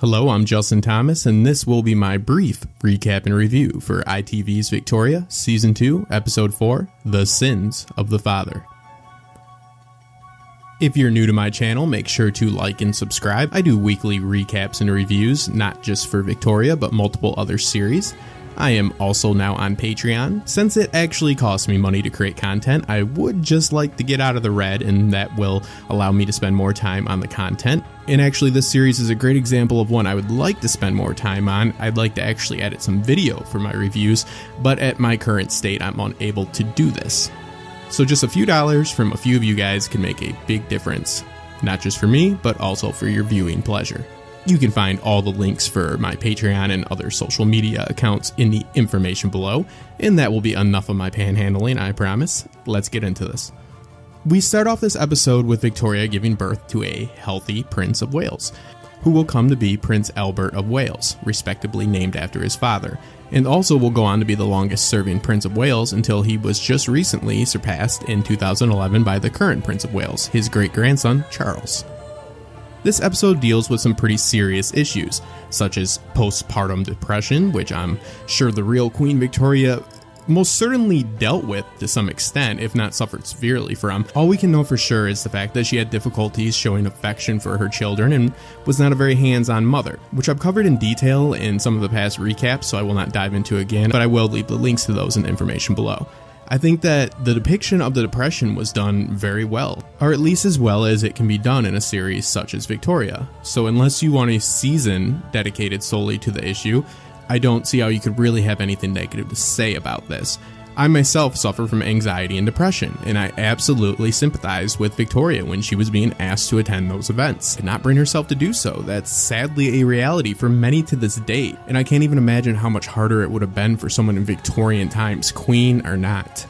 Hello, I'm Justin Thomas, and this will be my brief recap and review for ITV's Victoria, Season 2, Episode 4, The Sins of the Father. If you're new to my channel, make sure to like and subscribe. I do weekly recaps and reviews, not just for Victoria, but multiple other series. I am also now on Patreon. Since it actually costs me money to create content, I would just like to get out of the red, and that will allow me to spend more time on the content. And actually, this series is a great example of one I would like to spend more time on. I'd like to actually edit some video for my reviews, but at my current state, I'm unable to do this. So just a few dollars from a few of you guys can make a big difference, not just for me, but also for your viewing pleasure. You can find all the links for my Patreon and other social media accounts in the information below, and that will be enough of my panhandling, I promise. Let's get into this. We start off this episode with Victoria giving birth to a healthy Prince of Wales, who will come to be Prince Albert of Wales, respectively named after his father, and also will go on to be the longest-serving Prince of Wales until he was just recently surpassed in 2011 by the current Prince of Wales, his great-grandson, Charles. This episode deals with some pretty serious issues, such as postpartum depression, which I'm sure the real Queen Victoria most certainly dealt with to some extent, if not suffered severely from. All we can know for sure is the fact that she had difficulties showing affection for her children and was not a very hands-on mother, which I've covered in detail in some of the past recaps, so I will not dive into again, but I will leave the links to those in the information below. I think that the depiction of the depression was done very well, or at least as well as it can be done in a series such as Victoria. So unless you want a season dedicated solely to the issue, I don't see how you could really have anything negative to say about this. I myself suffer from anxiety and depression, and I absolutely sympathized with Victoria when she was being asked to attend those events and not bring herself to do so. That's sadly a reality for many to this date, and I can't even imagine how much harder it would have been for someone in Victorian times, queen or not.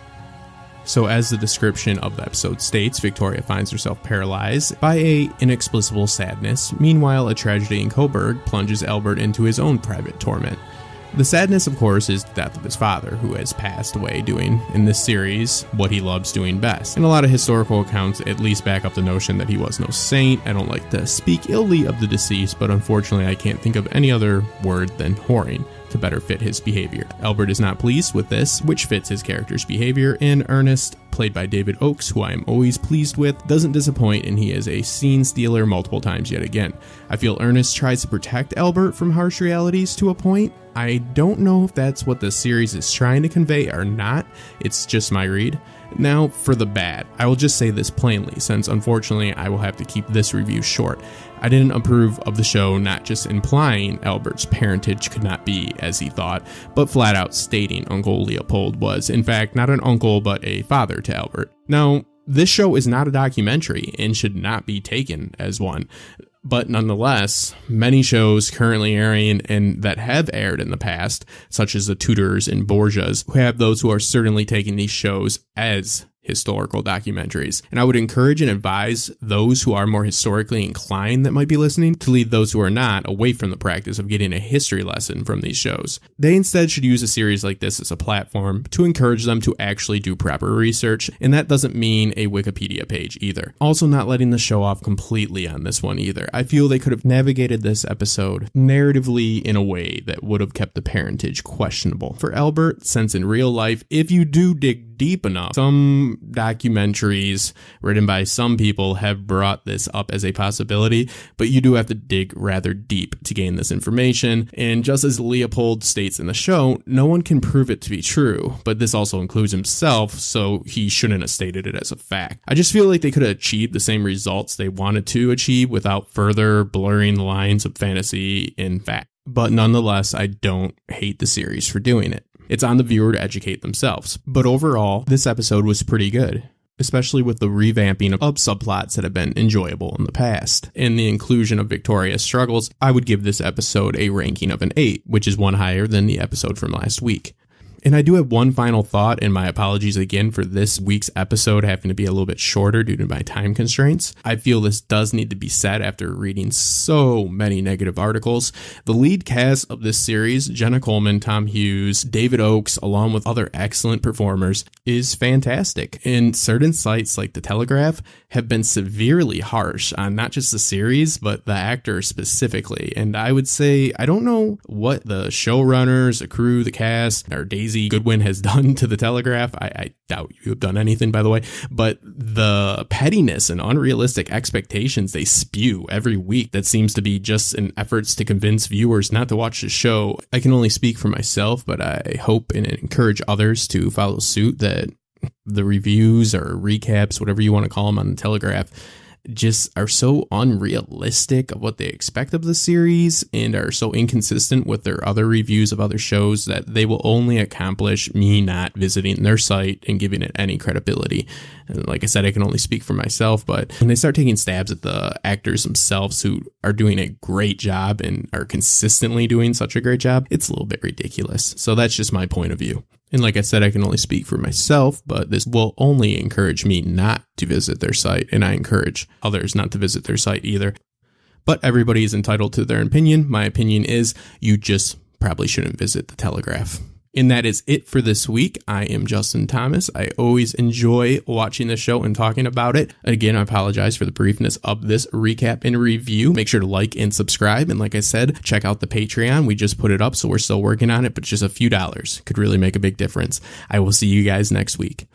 So as the description of the episode states, Victoria finds herself paralyzed by an inexplicable sadness. Meanwhile, a tragedy in Coburg plunges Albert into his own private torment. The sadness, of course, is the death of his father, who has passed away doing, in this series, what he loves doing best. And a lot of historical accounts at least back up the notion that he was no saint. I don't like to speak illy of the deceased, but unfortunately I can't think of any other word than whoring to better fit his behavior. Albert is not pleased with this, which fits his character's behavior, and Ernest, played by David Oakes, who I am always pleased with, doesn't disappoint, and he is a scene stealer multiple times yet again. I feel Ernest tries to protect Albert from harsh realities to a point. I don't know if that's what the series is trying to convey or not. It's just my read. Now, for the bad. I will just say this plainly, since unfortunately I will have to keep this review short. I didn't approve of the show not just implying Albert's parentage could not be as he thought, but flat out stating Uncle Leopold was, in fact, not an uncle but a father to Albert. Now, this show is not a documentary and should not be taken as one. But nonetheless, many shows currently airing and that have aired in the past, such as The Tudors and Borgias, have those who are certainly taking these shows as historical documentaries. And I would encourage and advise those who are more historically inclined that might be listening to lead those who are not away from the practice of getting a history lesson from these shows. They instead should use a series like this as a platform to encourage them to actually do proper research, and that doesn't mean a Wikipedia page either. Also, not letting the show off completely on this one either. I feel they could have navigated this episode narratively in a way that would have kept the parentage questionable for Albert, since in real life, if you do dig deep enough, some documentaries written by some people have brought this up as a possibility, but you do have to dig rather deep to gain this information. And just as Leopold states in the show, no one can prove it to be true, but this also includes himself, so he shouldn't have stated it as a fact. I just feel like they could have achieved the same results they wanted to achieve without further blurring the lines of fantasy and fact. But nonetheless, I don't hate the series for doing it. It's on the viewer to educate themselves. But overall, this episode was pretty good, especially with the revamping of subplots that have been enjoyable in the past. And the inclusion of Victoria's struggles, I would give this episode a ranking of an 8, which is one higher than the episode from last week. And I do have one final thought, and my apologies again for this week's episode having to be a little bit shorter due to my time constraints. I feel this does need to be said after reading so many negative articles. The lead cast of this series, Jenna Coleman, Tom Hughes, David Oakes, along with other excellent performers, is fantastic. And certain sites like The Telegraph have been severely harsh on not just the series, but the actors specifically. And I would say, I don't know what the showrunners, the crew, the cast, or Daisy Goodwin has done to The Telegraph. I doubt you have done anything, by the way, but the pettiness and unrealistic expectations they spew every week that seems to be just in efforts to convince viewers not to watch the show. I can only speak for myself, but I hope and encourage others to follow suit that the reviews or recaps, whatever you want to call them on The Telegraph, just are so unrealistic of what they expect of the series and are so inconsistent with their other reviews of other shows that they will only accomplish me not visiting their site and giving it any credibility. And like I said, I can only speak for myself, but when they start taking stabs at the actors themselves who are doing a great job and are consistently doing such a great job, it's a little bit ridiculous. So that's just my point of view. And like I said, I can only speak for myself, but this will only encourage me not to visit their site, and I encourage others not to visit their site either. But everybody is entitled to their opinion. My opinion is you just probably shouldn't visit The Telegraph. And that is it for this week. I am Justin Thomas. I always enjoy watching the show and talking about it. Again, I apologize for the briefness of this recap and review. Make sure to like and subscribe. And like I said, check out the Patreon. We just put it up, so we're still working on it, but just a few dollars could really make a big difference. I will see you guys next week.